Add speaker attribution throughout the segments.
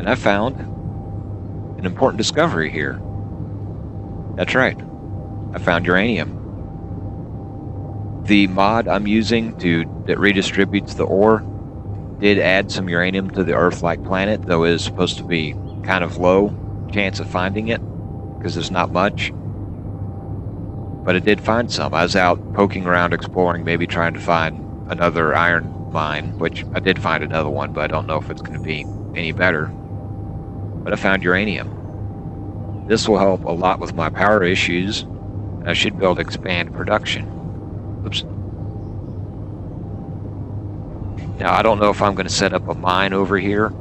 Speaker 1: And I found an important discovery here. That's right. I found uranium. The mod I'm using that redistributes the ore did add some uranium to the Earth-like planet, though it is supposed to be kind of low chance of finding it because there's not much. But I did find some. I was out poking around, exploring, maybe trying to find another iron mine, which I did find another one, but I don't know if it's going to be any better. But I found uranium. This will help a lot with my power issues, and I should be able to expand production. Oops. Now, I don't know if I'm going to set up a mine over here,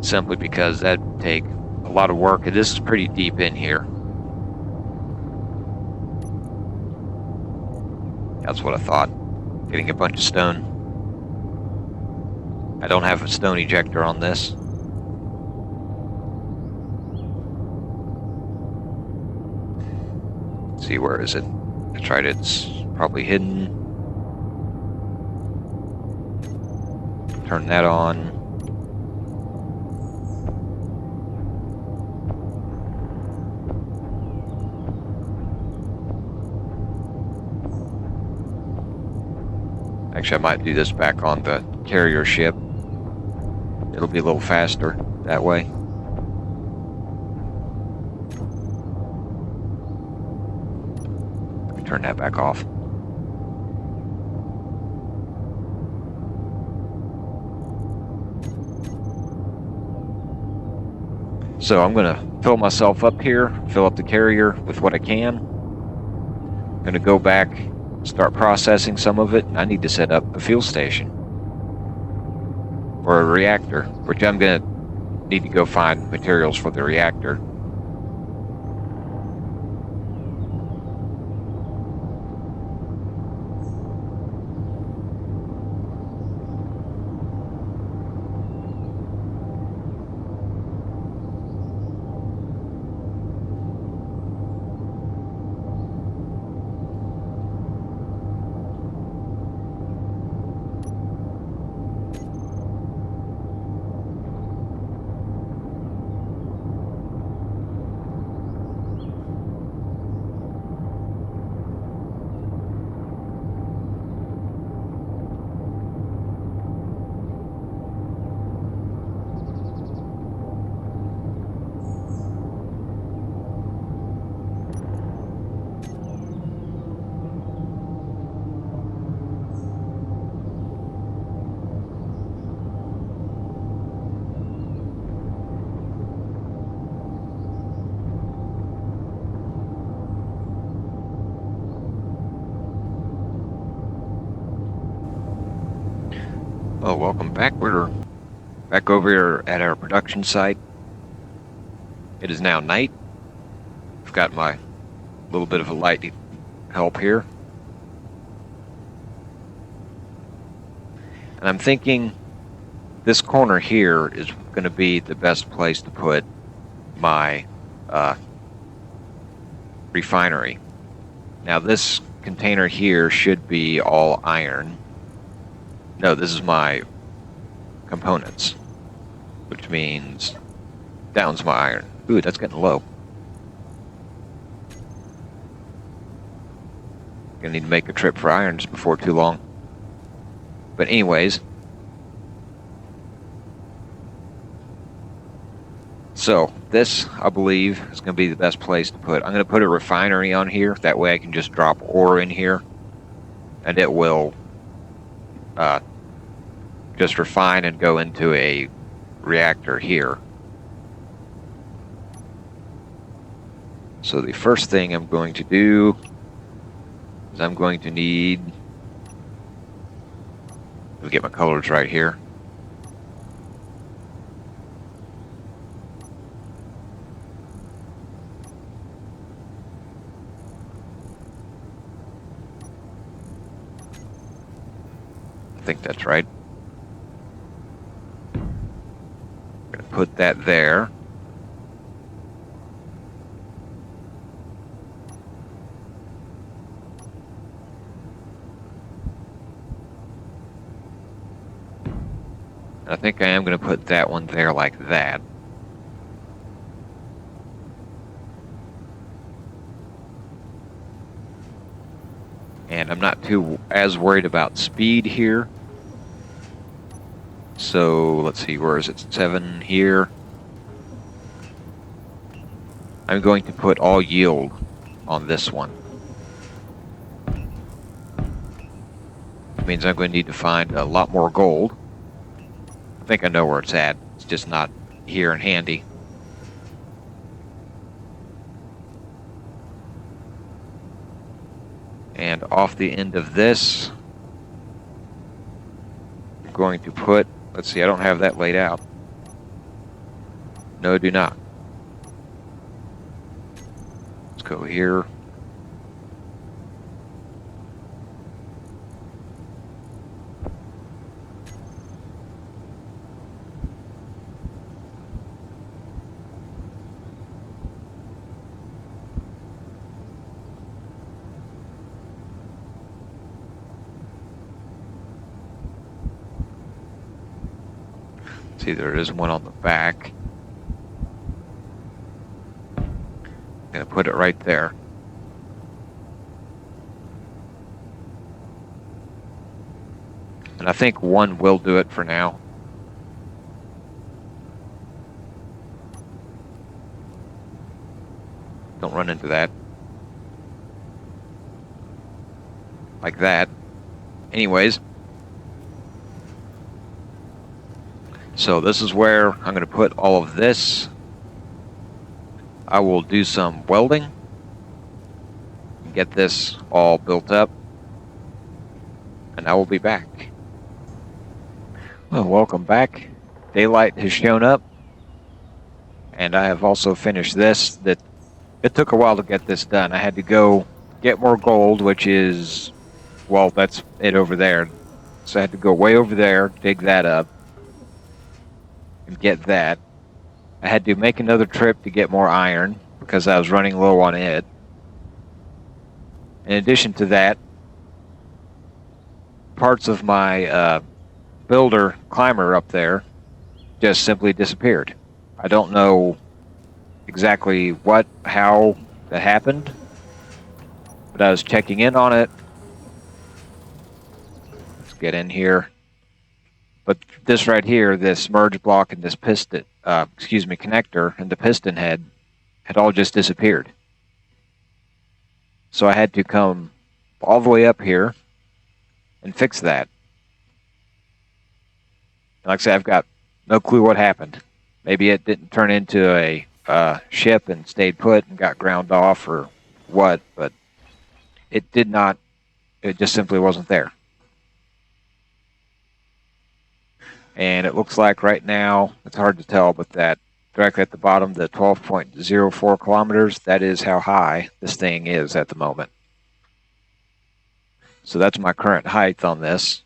Speaker 1: simply because that'd take a lot of work, and this is pretty deep in here. That's what I thought. Getting a bunch of stone. I don't have a stone ejector on this. Let's see, where is it? That's right, it's probably hidden. Turn that on. Actually, I might do this back on the carrier ship. It'll be a little faster that way. Let me turn that back off. So I'm going to fill myself up here, fill up the carrier with what I can. I'm going to go back, start processing some of it. I need to set up a fuel station or a reactor, which I'm going to need to go find materials for the reactor. Oh, welcome back. We're back over here at our production site. It is now night. I've got my little bit of a light help here. And I'm thinking this corner here is going to be the best place to put my refinery. Now this container here should be all iron. No, this is my components, which means down's my iron. Ooh, that's getting low. Gonna need to make a trip for irons before too long. But anyways, so this, I believe, is going to be the best place to put. I'm going to put a refinery on here. That way I can just drop ore in here, and it will just refine and go into a reactor here. So the first thing I'm going to do is I'm going to need, let me get my colors right here. I think that's right. I'm going to put that there. I think I am going to put that one there like that. And I'm not too as worried about speed here. So let's see, where is it? 7 here. I'm going to put all yield on this one. It means I'm going to need to find a lot more gold. I think I know where it's at. It's just not here and handy. And off the end of this, I'm going to put, let's see, I don't have that laid out. No, I do not. Let's go here. See, there is one on the back. I'm going to put it right there. And I think one will do it for now. Don't run into that. Like that. Anyways. So this is where I'm going to put all of this. I will do some welding. Get this all built up. And I will be back. Well, welcome back. Daylight has shown up. And I have also finished this. It took a while to get this done. I had to go get more gold, which is, well, that's it over there. So I had to go way over there, dig that up. And get that. I had to make another trip to get more iron because I was running low on it. In addition to that, parts of my builder climber up there just simply disappeared. I don't know exactly how that happened, but I was checking in on it. Let's get in here. But this right here, this merge block and this piston, connector and the piston head had all just disappeared. So I had to come all the way up here and fix that. Like I said, I've got no clue what happened. Maybe it didn't turn into a ship and stayed put and got ground off or what, but it did not, it just simply wasn't there. And it looks like right now, it's hard to tell, but that directly at the bottom, the 12.04 kilometers, that is how high this thing is at the moment. So that's my current height on this.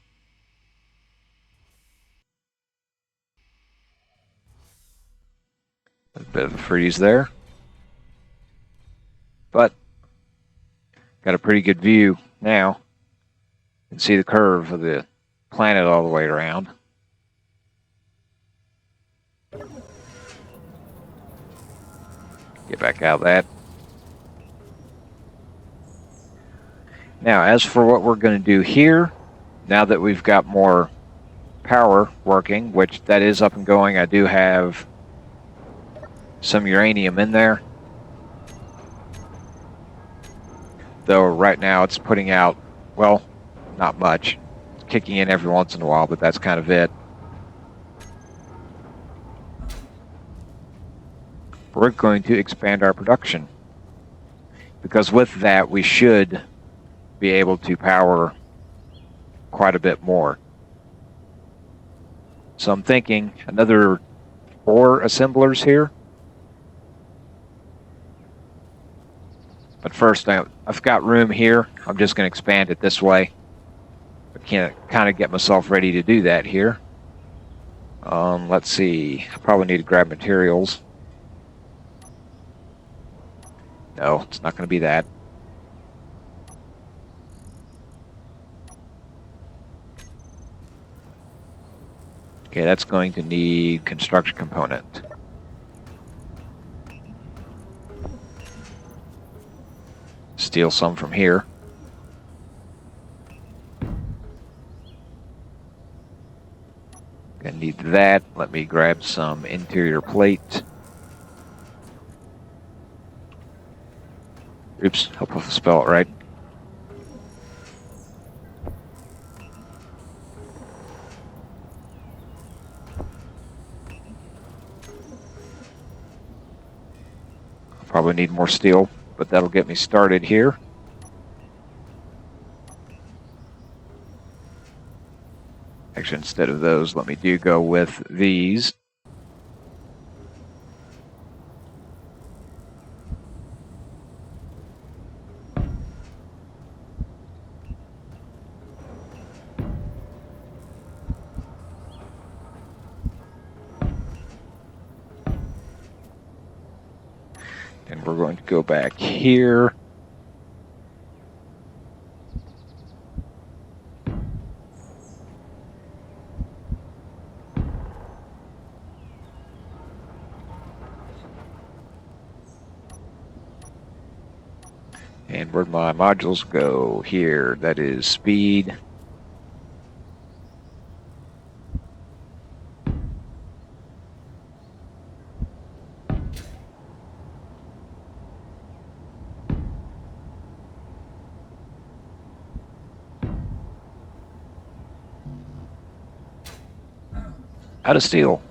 Speaker 1: A bit of a freeze there. But got a pretty good view now. You can see the curve of the planet all the way around. Get back out of that. Now, as for what we're going to do here, now that we've got more power working, which that is up and going, I do have some uranium in there. Though right now it's putting out, well, not much. It's kicking in every once in a while, but that's kind of it. We're going to expand our production, because with that we should be able to power quite a bit more. So I'm thinking another 4 assemblers here. But first, I've got room here. I'm just going to expand it this way. I can't kind of get myself ready to do that here. Let's see. I probably need to grab materials. No, it's not going to be that. Okay, that's going to need construction component. Steal some from here. that. Let me grab some interior plate. Oops, hope I spell it right. Probably need more steel, but that'll get me started here. Actually, instead of those, let me go with these. And we're going to go back here. And where'd my modules go? Here, that is speed. Out of steel.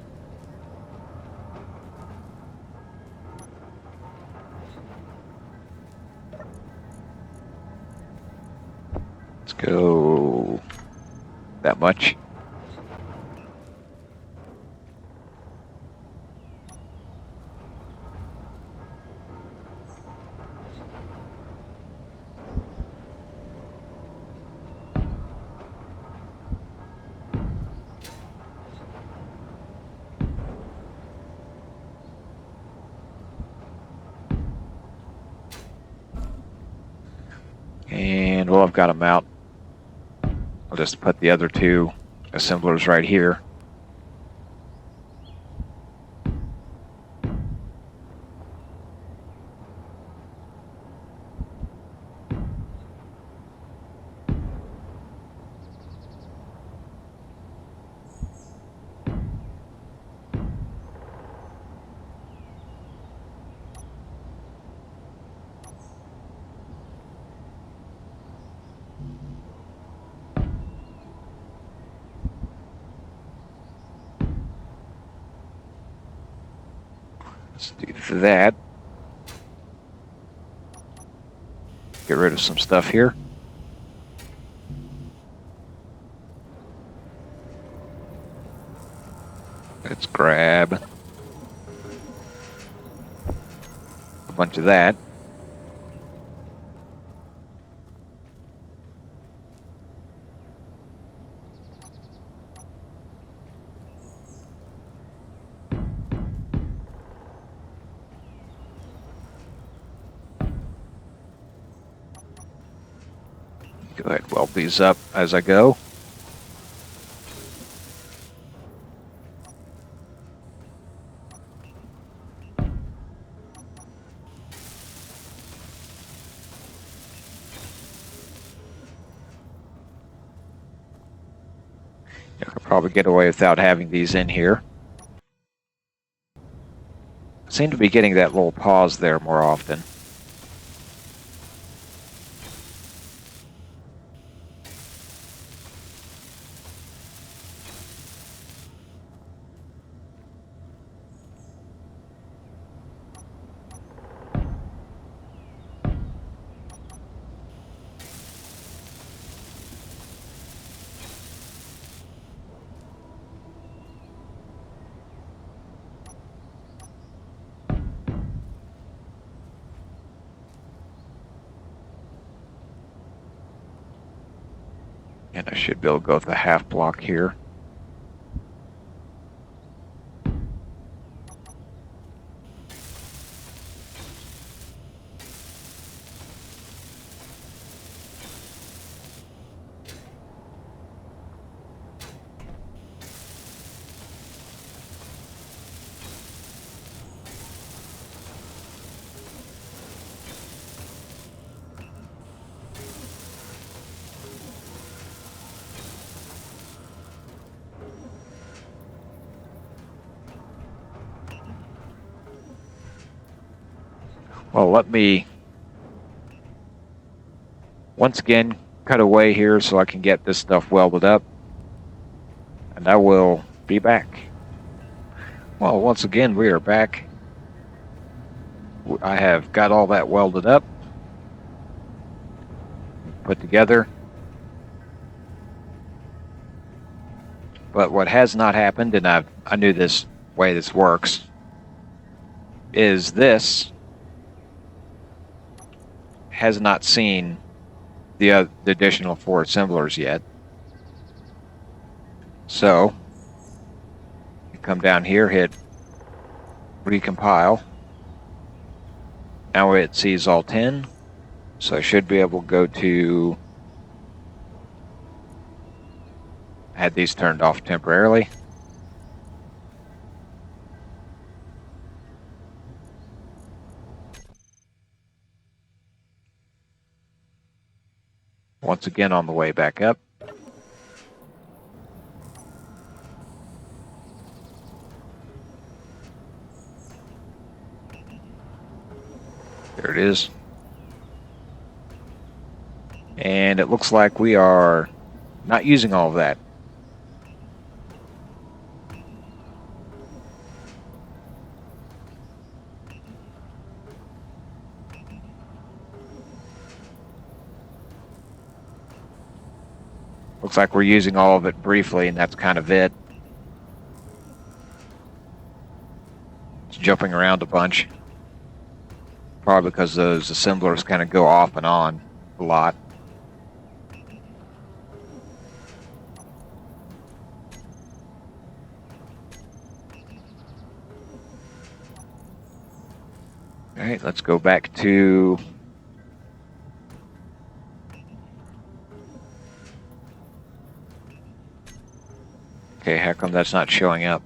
Speaker 1: Let's go that much. And well, I've got them out. I'll just put the other two assemblers right here. Let's do that. Get rid of some stuff here. Let's grab a bunch of that. Go ahead and weld these up as I go. I could probably get away without having these in here. Seem to be getting that little pause there more often. And I should be able to go with the half block here. Well, let me once again cut away here so I can get this stuff welded up, and I will be back. Well, once again, we are back. I have got all that welded up, put together. But what has not happened, and I knew this way this works, is this has not seen the additional 4 assemblers yet. So you come down here, hit recompile. Now it sees all 10, so I should be able to go to, had these turned off temporarily. Once again on the way back up. There it is. And it looks like we are not using all of that. Looks like we're using all of it briefly, and that's kind of it. It's jumping around a bunch. Probably because those assemblers kind of go off and on a lot. All right, let's go back to okay, how come that's not showing up?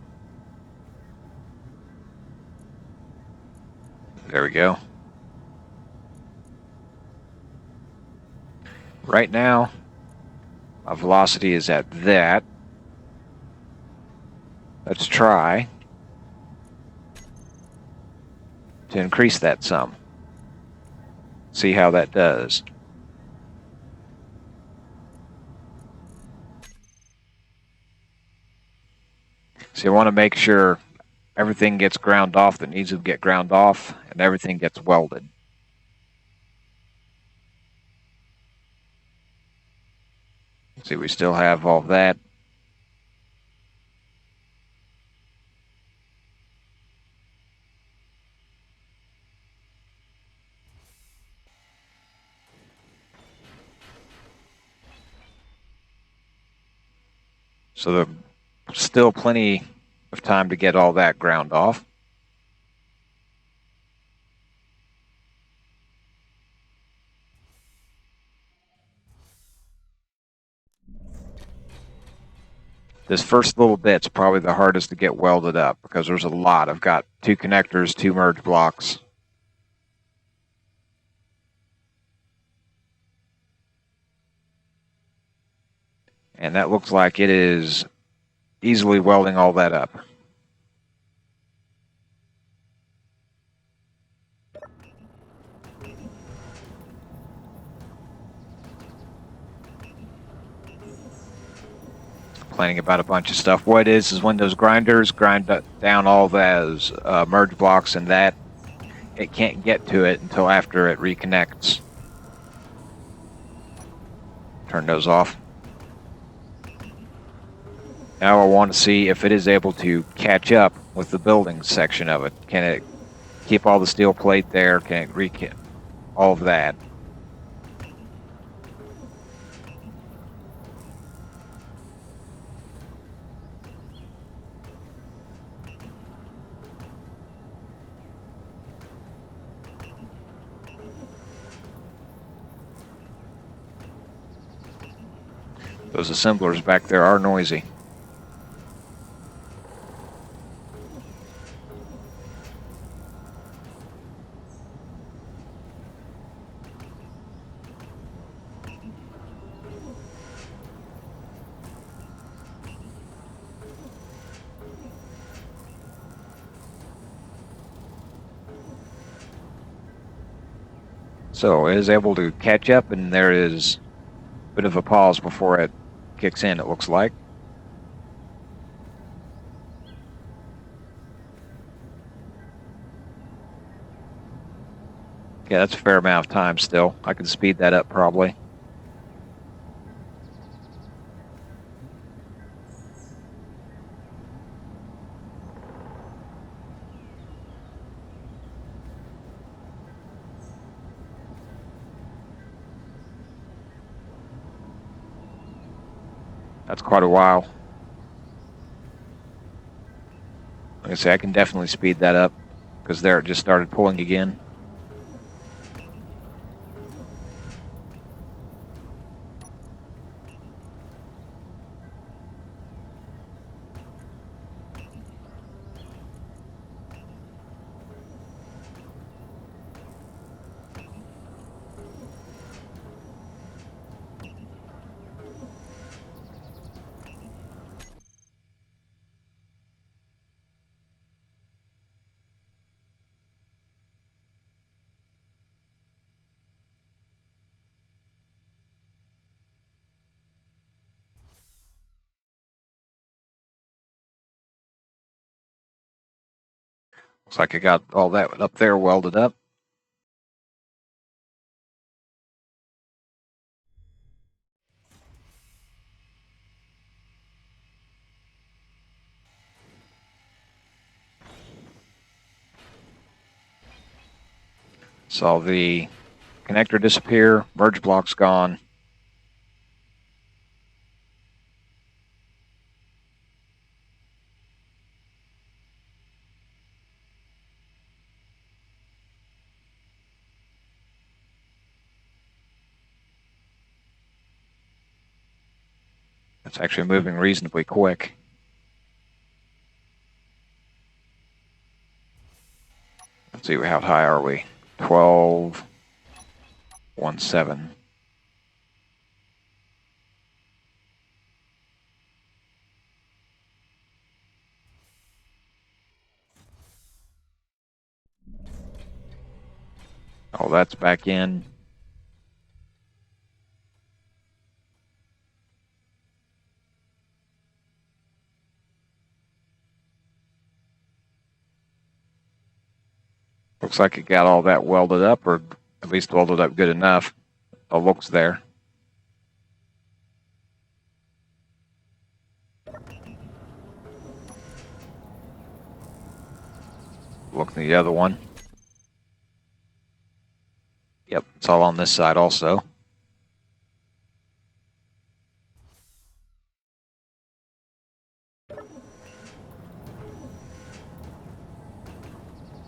Speaker 1: There we go. Right now, my velocity is at that. Let's try to increase that some. See how that does. So you want to make sure everything gets ground off that needs to get ground off, and everything gets welded. See, we still have all that. So there's still plenty of time to get all that ground off. This first little bit's probably the hardest to get welded up because there's a lot. I've got 2 connectors, 2 merge blocks. And that looks like it is easily welding all that up. Complaining about a bunch of stuff. What it is when those grinders grind down all those merge blocks and that, it can't get to it until after it reconnects. Turn those off. Now I want to see if it is able to catch up with the building section of it. Can it keep all the steel plate there? Can it reconnect all of that? Those assemblers back there are noisy. So it is able to catch up, and there is a bit of a pause before it kicks in, it looks like. Yeah, that's a fair amount of time still. I can speed that up probably. That's quite a while. Like I say, I can definitely speed that up because there it just started pulling again. Looks like I got all that up there welded up. Saw the connector disappear, merge block's gone. It's actually moving reasonably quick. Let's see, how high are we? 12.17. Oh, that's back in. Looks like it got all that welded up, or at least welded up good enough. The looks there. Look at the other one. Yep, it's all on this side also.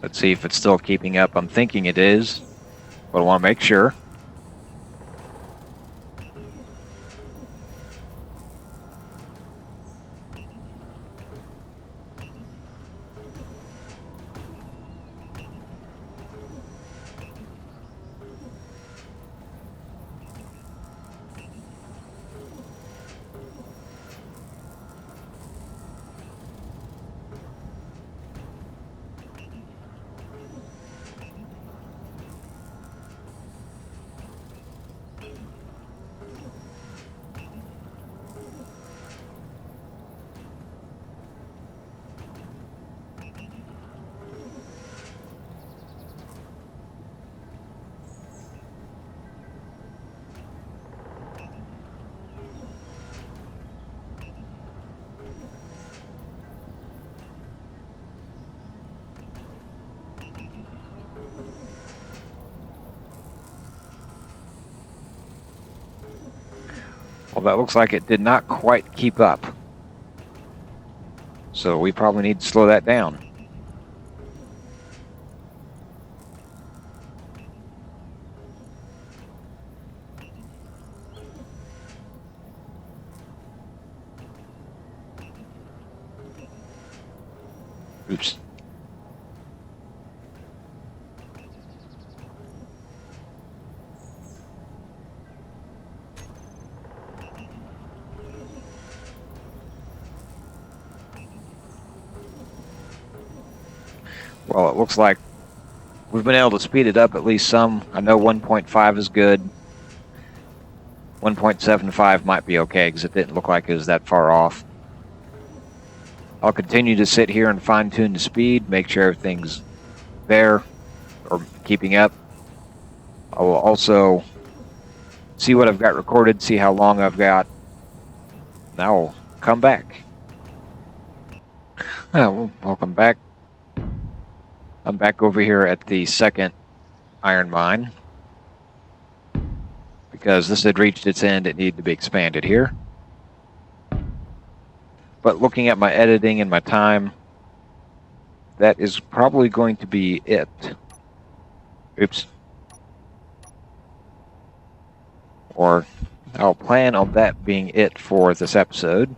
Speaker 1: Let's see if it's still keeping up. I'm thinking it is, but I want to make sure. Well, that looks like it did not quite keep up. So we probably need to slow that down. Oops. Well, it looks like We've been able to speed it up at least some. I know 1.5 is good. 1.75 might be okay because it didn't look like it was that far off. I'll continue to sit here and fine-tune the speed, make sure everything's there or keeping up. I will also see what I've got recorded, see how long I've got. Now I'll come back. Well, welcome back. I'm back over here at the second iron mine because this had reached its end. It needed to be expanded here. But looking at my editing and my time, that is probably going to be it. Oops. Or I'll plan on that being it for this episode.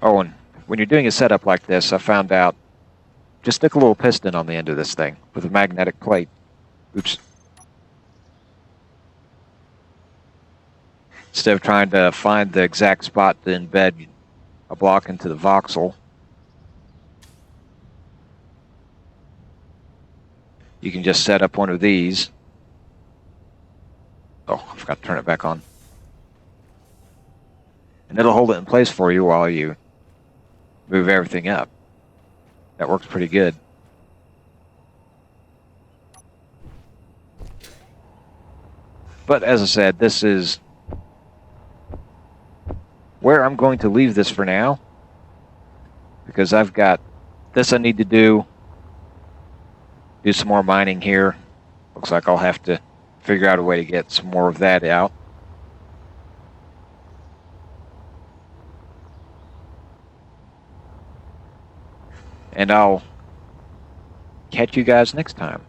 Speaker 1: Oh, and when you're doing a setup like this, I found out, just stick a little piston on the end of this thing with a magnetic plate. Oops. Instead of trying to find the exact spot to embed a block into the voxel, you can just set up one of these. Oh, I forgot to turn it back on. And it'll hold it in place for you while you move everything up. That works pretty good. But as I said, this is where I'm going to leave this for now, because I've got this I need to do some more mining here. Looks like I'll have to figure out a way to get some more of that out. And I'll catch you guys next time.